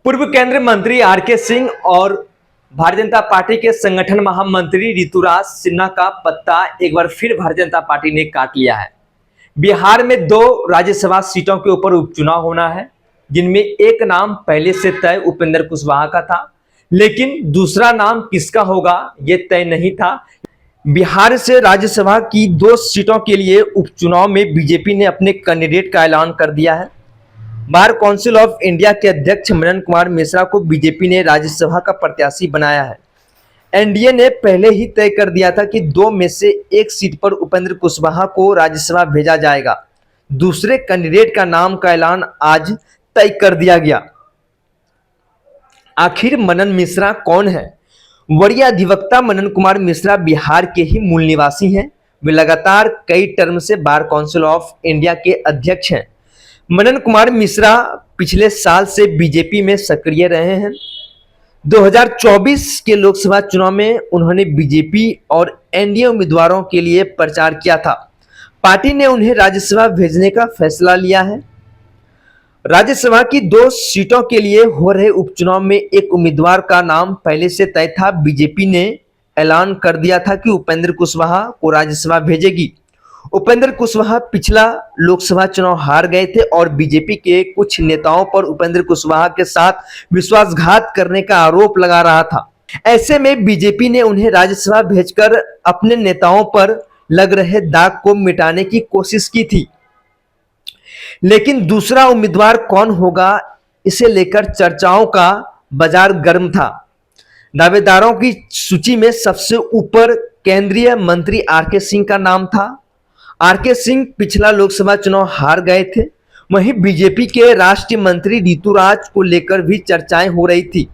पूर्व केंद्रीय मंत्री आर.के. सिंह और भारतीय जनता पार्टी के संगठन महामंत्री ऋतुराज सिन्हा का पत्ता एक बार फिर भारतीय जनता पार्टी ने काट लिया है। बिहार में 2 राज्यसभा सीटों के ऊपर उपचुनाव होना है, जिनमें एक नाम पहले से तय उपेंद्र कुशवाहा का था, लेकिन दूसरा नाम किसका होगा ये तय नहीं था। बिहार से राज्यसभा की 2 सीटों के लिए उपचुनाव में बीजेपी ने अपने कैंडिडेट का ऐलान कर दिया है। बार काउंसिल ऑफ इंडिया के अध्यक्ष मनन कुमार मिश्रा को बीजेपी ने राज्यसभा का प्रत्याशी बनाया है। एनडीए ने पहले ही तय कर दिया था कि 2 में से एक सीट पर उपेंद्र कुशवाहा को राज्यसभा भेजा जाएगा। दूसरे कैंडिडेट का नाम का ऐलान आज तय कर दिया गया। आखिर मनन मिश्रा कौन है? वरीय अधिवक्ता मनन कुमार मिश्रा बिहार के ही मूल निवासी हैं। वे लगातार कई टर्म से बार काउंसिल ऑफ इंडिया के अध्यक्ष हैं। मनन कुमार मिश्रा पिछले साल से बीजेपी में सक्रिय रहे हैं। 2024 के लोकसभा चुनाव में उन्होंने बीजेपी और एनडीए उम्मीदवारों के लिए प्रचार किया था। पार्टी ने उन्हें राज्यसभा भेजने का फैसला लिया है। राज्यसभा की 2 सीटों के लिए हो रहे उपचुनाव में एक उम्मीदवार का नाम पहले से तय था। बीजेपी ने ऐलान कर दिया था कि उपेंद्र कुशवाहा को राज्यसभा भेजेगी। उपेंद्र कुशवाहा पिछला लोकसभा चुनाव हार गए थे और बीजेपी के कुछ नेताओं पर उपेंद्र कुशवाहा के साथ विश्वासघात करने का आरोप लगा रहा था। ऐसे में बीजेपी ने उन्हें राज्यसभा भेजकर अपने नेताओं पर लग रहे दाग को मिटाने की कोशिश की थी। लेकिन दूसरा उम्मीदवार कौन होगा, इसे लेकर चर्चाओं का बाजार गर्म था। दावेदारों की सूची में सबसे ऊपर केंद्रीय मंत्री आर.के. सिंह का नाम था। आर.के. सिंह पिछला लोकसभा चुनाव हार गए थे। वहीं बीजेपी के राष्ट्रीय मंत्री ऋतुराज को लेकर भी चर्चाएं हो रही थी,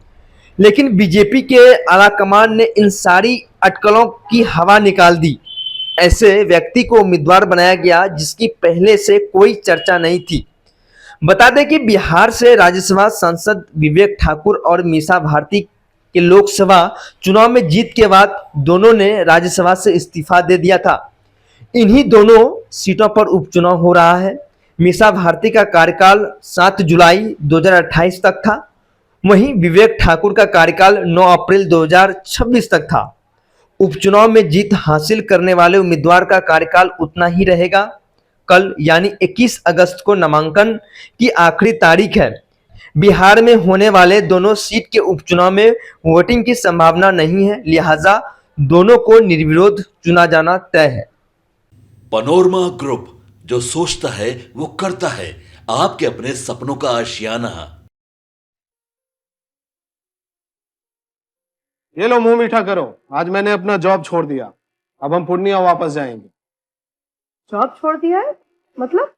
लेकिन बीजेपी के आलाकमान ने इन सारी अटकलों की हवा निकाल दी। ऐसे व्यक्ति को उम्मीदवार बनाया गया जिसकी पहले से कोई चर्चा नहीं थी। बता दें कि बिहार से राज्यसभा सांसद विवेक ठाकुर और मीसा भारती के लोकसभा चुनाव में जीत के बाद दोनों ने राज्यसभा से इस्तीफा दे दिया था। इन्हीं दोनों सीटों पर उपचुनाव हो रहा है। मीसा भारती का कार्यकाल 7 जुलाई 2028 तक था। वहीं विवेक ठाकुर का कार्यकाल 9 अप्रैल 2026 तक था। उपचुनाव में जीत हासिल करने वाले उम्मीदवार का कार्यकाल उतना ही रहेगा। कल यानी 21 अगस्त को नामांकन की आखिरी तारीख है। बिहार में होने वाले दोनों सीट के उपचुनाव में वोटिंग की संभावना नहीं है, लिहाजा दोनों को निर्विरोध चुना जाना तय है। पैनोरमा ग्रुप, जो सोचता है वो करता है। आपके अपने सपनों का आशियाना। ये लो, मुंह मीठा करो। आज मैंने अपना जॉब छोड़ दिया। अब हम पूर्णिया वापस जाएंगे। जॉब छोड़ दिया है? मतलब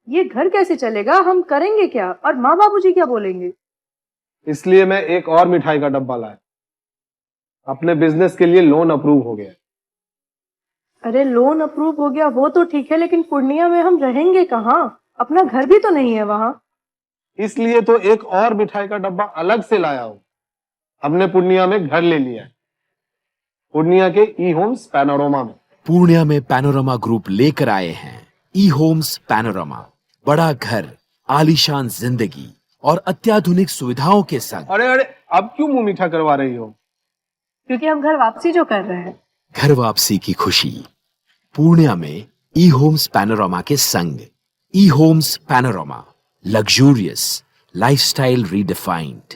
ये घर कैसे चलेगा? हम करेंगे क्या? और माँ बाबूजी क्या बोलेंगे? इसलिए मैं एक और मिठाई का डब्बा लाया। अपने बिजनेस के लिए लोन अप्रूव हो गया। अरे लोन अप्रूव हो गया वो तो ठीक है, लेकिन पूर्णिया में हम रहेंगे कहाँ? अपना घर भी तो नहीं है वहां। इसलिए तो एक और मिठाई का डब्बा अलग से लाया हूं। हमने पूर्णिया में घर ले लिया है, पूर्णिया के ई होम्स पैनोरमा में। पूर्णिया में पैनोरमा ग्रुप लेकर आए हैं ई होम्स पैनोरमा। बड़ा घर, आलीशान जिंदगी और अत्याधुनिक सुविधाओं के संग। अरे अब क्यों मुंह मीठा करवा रही हो? क्योंकि हम घर वापसी जो कर रहे हैं। घर वापसी की खुशी पूर्णिया में ई होम्स पैनोरमा के संग। ई Homes Panorama, luxurious lifestyle redefined.